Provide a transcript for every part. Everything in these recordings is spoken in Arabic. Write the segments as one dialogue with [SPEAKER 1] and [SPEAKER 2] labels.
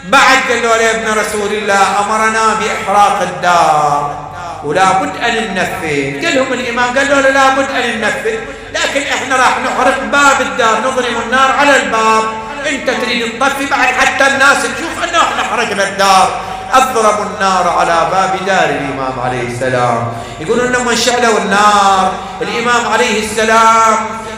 [SPEAKER 1] بعد قال له يا ابن رسول الله أمرنا بإحراق الدار ولا بد أن ننفذ. قال لهم الإمام، قال له لا بد أن ننفذ، لكن إحنا راح نحرق باب الدار، نضرم النار على الباب، أنت تريد تطفي بعد حتى الناس تشوف أنه إحنا حرقنا الدار. أضرموا النار على باب دار الإمام عليه السلام. يقولون لما شعلوا النار، الإمام عليه السلام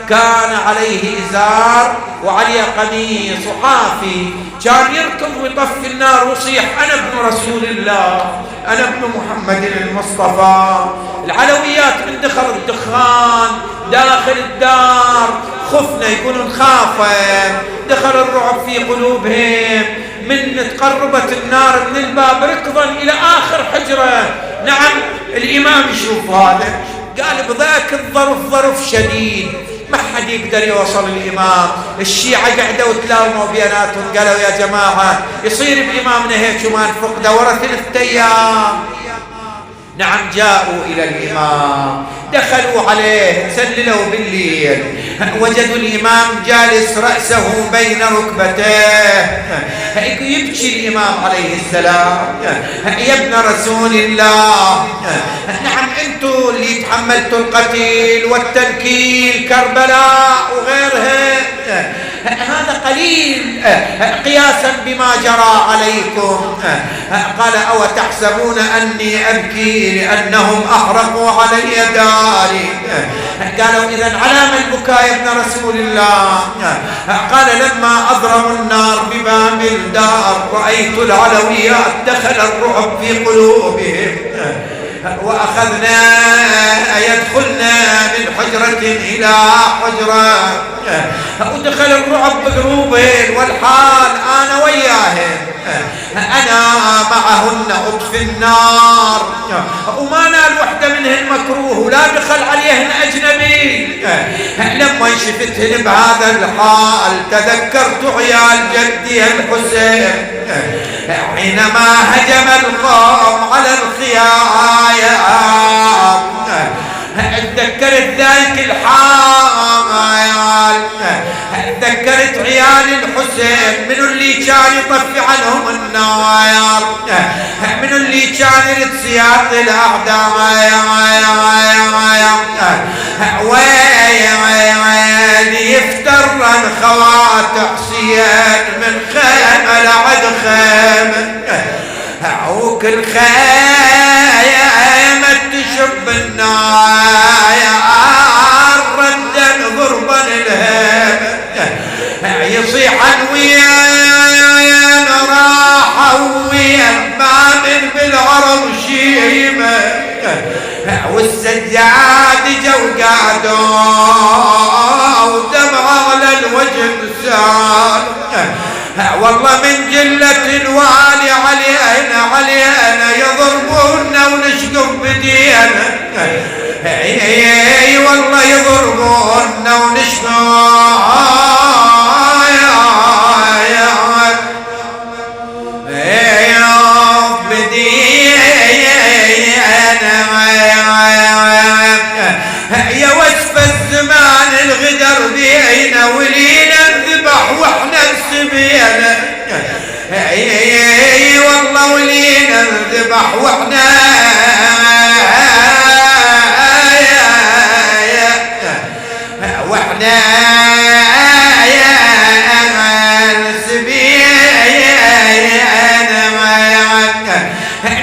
[SPEAKER 1] كان عليه إزار وعليه قميص وحافي، كان يركض ويطفي النار ويصيح أنا ابن رسول الله، أنا ابن محمد المصطفى. العلويات من دخل الدخان داخل الدار خفنا، يقولون خافوا، دخل الرعب في قلوبهم. من تقربت النار من الباب ركضا إلى آخر حجرة. نعم الإمام يشوف هذا، قال بذاك الظرف ظرف شديد ما حد يقدر يوصل الإمام. الشيعة قعدوا وتلاوموا بيناتهم، قالوا يا جماعة يصير بإمامنا هيك وما نفقده ورا 3 أيام. نعم جاءوا إلى الإمام، دخلوا عليه، سللوا بالليل، وجدوا الإمام جالس رأسه بين ركبتيه، يبكي الإمام عليه السلام. يا ابن رسول الله، نعم أنتم اللي تحملتوا القتيل والتنكيل كربلاء وغيرها، هذا قليل قياسا بما جرى عليكم. قال أو تحسبون أني أبكي لأنهم أحرقوا علي داري؟ قالوا إذن على ما البكاء يا ابن رسول الله؟ قال لما أضرموا النار بباب الدار رأيت العلويات دخل الرعب في قلوبهم، وأخذنا يدخلنا من حجرة إلى حجرة، ودخل الرعب بقلوبهم، والحال أنا وياهم، أنا معهن أطفي النار، وما نال وحدة منهن مكروه ولا دخل عليهن أجنبي. لما شفتهن بهذا الحال تذكرت عيال جدي الحسين حينما هجم القوم على الخيام، تذكرت ذلك الحال، تذكرت عيال الحسين، من اللي كان يطفي عنهم النار، من اللي كان يرد سياط الأعداء، يفترن خوات حسين من خيمة لعد خيمة، وكل خيمة تشب النار ردا ضربا الهيمة، يصيح وين راح وين ما من بالعرب شيمة، والسجاد جو قعدوا ودمع على الوجه سال، والله من جلة الوالي علينا يضربونا ونشقف بدينا، والله يضربونا ونشقف يا وصف الزمان الغدر بينا ولينا نذبح واحنا نسبينا، والله ولينا نذبح واحنا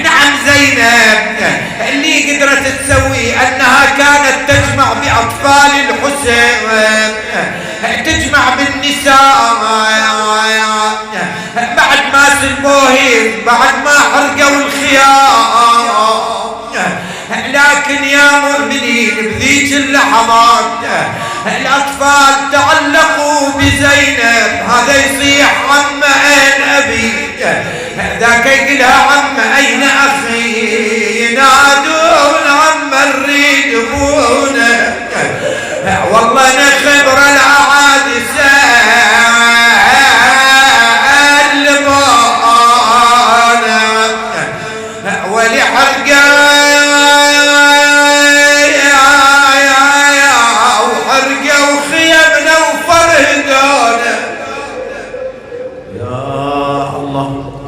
[SPEAKER 1] نعم زينب اللي قدرت تسوي أنها كانت تجمع بأطفال الحسين، تجمع بالنساء بعد ما سلبوهم، بعد ما حرقوا الخيام. لكن يا مؤمنين بذيك اللحظات الأطفال تعلقوا بزينب، هذا يصيح عم أين أبي، ذاك يقلها عم أين أخي، ينادون عم نريد أبونا، والله نخبر الأعادي سلمونا ولحرقا وحرقا وخيمنا وفرهدونا. يا الله
[SPEAKER 2] الله.